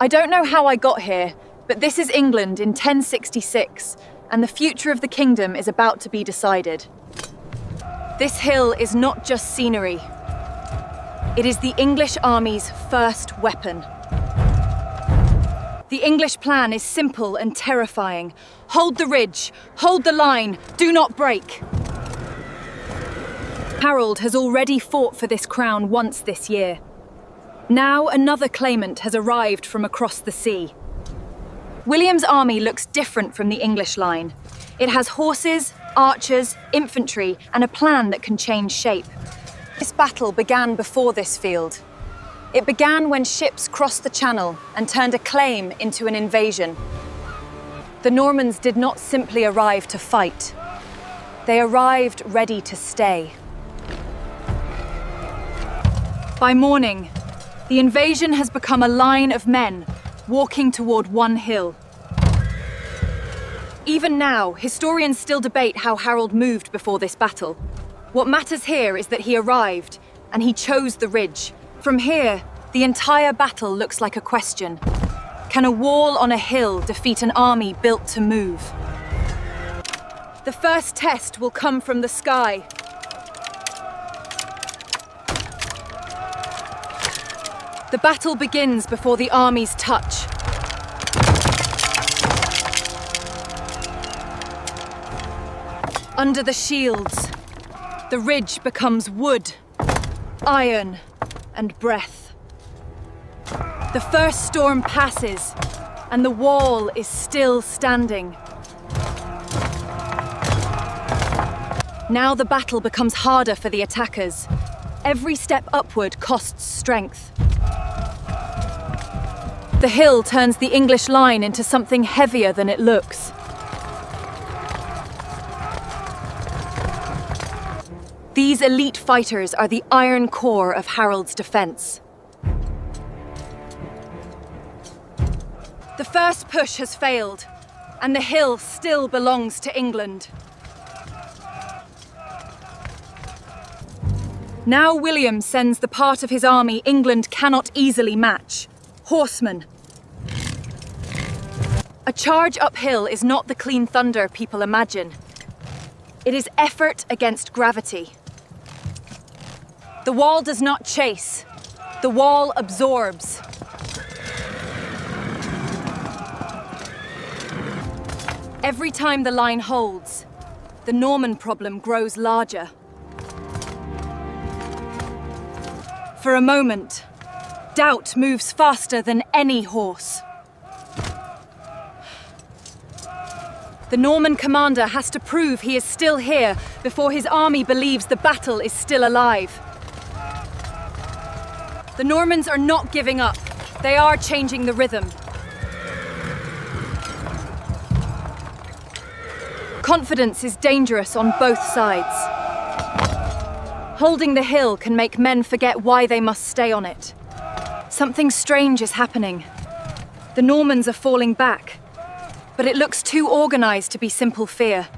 I don't know how I got here, but this is England in 1066, and the future of the kingdom is about to be decided. This hill is not just scenery. It is the English army's first weapon. The English plan is simple and terrifying. Hold the ridge, hold the line, do not break. Harold has already fought for this crown once this year. Now another claimant has arrived from across the sea. William's army looks different from the English line. It has horses, archers, infantry, and a plan that can change shape. This battle began before this field. It began when ships crossed the Channel and turned a claim into an invasion. The Normans did not simply arrive to fight. They arrived ready to stay. By morning, the invasion has become a line of men walking toward one hill. Even now, historians still debate how Harold moved before this battle. What matters here is that he arrived, and he chose the ridge. From here, the entire battle looks like a question. Can a wall on a hill defeat an army built to move? The first test will come from the sky. The battle begins before the armies touch. Under the shields, the ridge becomes wood, iron, and breath. The first storm passes, and the wall is still standing. Now the battle becomes harder for the attackers. Every step upward costs strength. The hill turns the English line into something heavier than it looks. These elite fighters are the iron core of Harold's defense. The first push has failed, and the hill still belongs to England. Now William sends the part of his army England cannot easily match: horsemen. A charge uphill is not the clean thunder people imagine. It is effort against gravity. The wall does not chase. The wall absorbs. Every time the line holds, the Norman problem grows larger. For a moment, doubt moves faster than any horse. The Norman commander has to prove he is still here before his army believes the battle is still alive. The Normans are not giving up. They are changing the rhythm. Confidence is dangerous on both sides. Holding the hill can make men forget why they must stay on it. Something strange is happening. The Normans are falling back, but it looks too organized to be simple fear.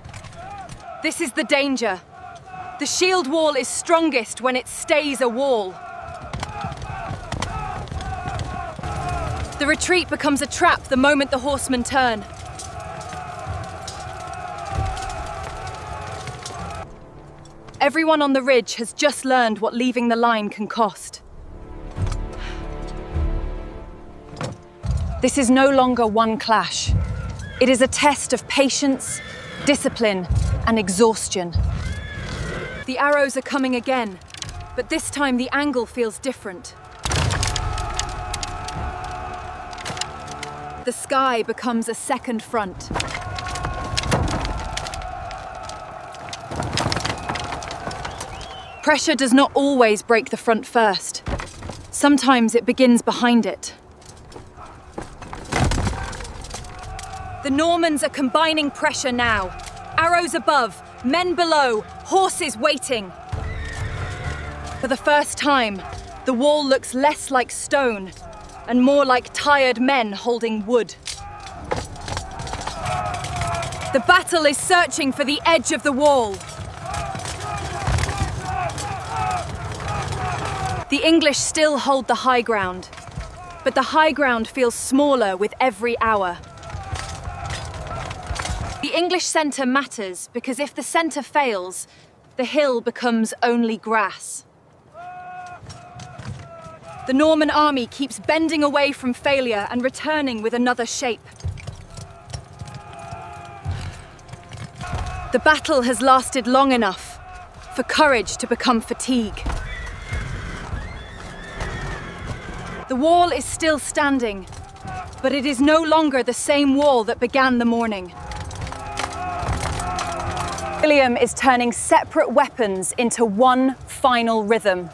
This is the danger. The shield wall is strongest when it stays a wall. The retreat becomes a trap the moment the horsemen turn. Everyone on the ridge has just learned what leaving the line can cost. This is no longer one clash. It is a test of patience, discipline, and exhaustion. The arrows are coming again, but this time the angle feels different. The sky becomes a second front. Pressure does not always break the front first. Sometimes it begins behind it. The Normans are combining pressure now. Arrows above, men below, horses waiting. For the first time, the wall looks less like stone and more like tired men holding wood. The battle is searching for the edge of the wall. The English still hold the high ground. But the high ground feels smaller with every hour. The English centre matters because if the centre fails, the hill becomes only grass. The Norman army keeps bending away from failure and returning with another shape. The battle has lasted long enough for courage to become fatigue. The wall is still standing, but it is no longer the same wall that began the morning. William is turning separate weapons into one final rhythm.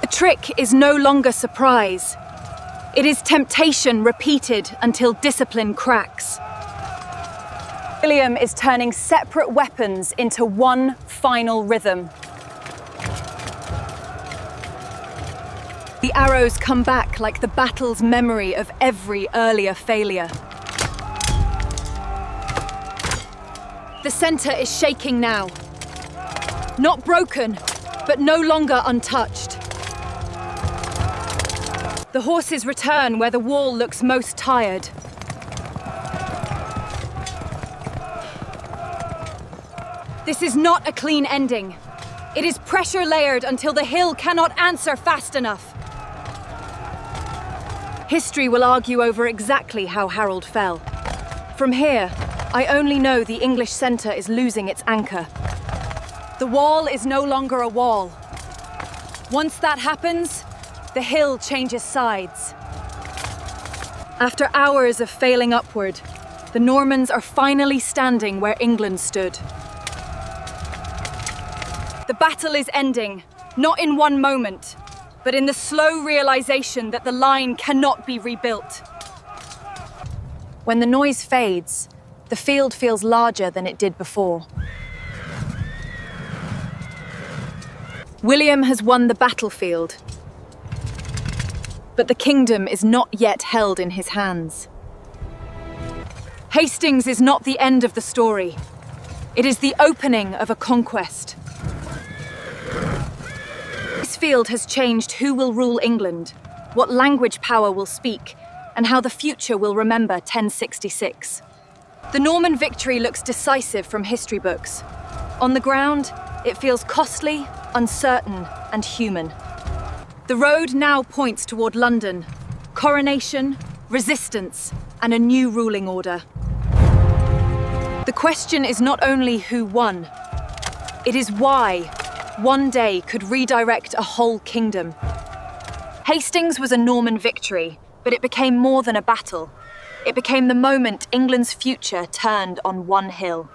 The trick is no longer surprise. It is temptation repeated until discipline cracks. William is turning separate weapons into one final rhythm. The arrows come back like the battle's memory of every earlier failure. The centre is shaking now. Not broken, but no longer untouched. The horses return where the wall looks most tired. This is not a clean ending. It is pressure layered until the hill cannot answer fast enough. History will argue over exactly how Harold fell. From here, I only know the English centre is losing its anchor. The wall is no longer a wall. Once that happens, the hill changes sides. After hours of failing upward, the Normans are finally standing where England stood. The battle is ending, not in one moment, but in the slow realization that the line cannot be rebuilt. When the noise fades, the field feels larger than it did before. William has won the battlefield, but the kingdom is not yet held in his hands. Hastings is not the end of the story. It is the opening of a conquest. This field has changed who will rule England, what language power will speak, and how the future will remember 1066. The Norman victory looks decisive from history books. On the ground, it feels costly, uncertain, and human. The road now points toward London, coronation, resistance, and a new ruling order. The question is not only who won, it is why one day could redirect a whole kingdom. Hastings was a Norman victory, but it became more than a battle. It became the moment England's future turned on one hill.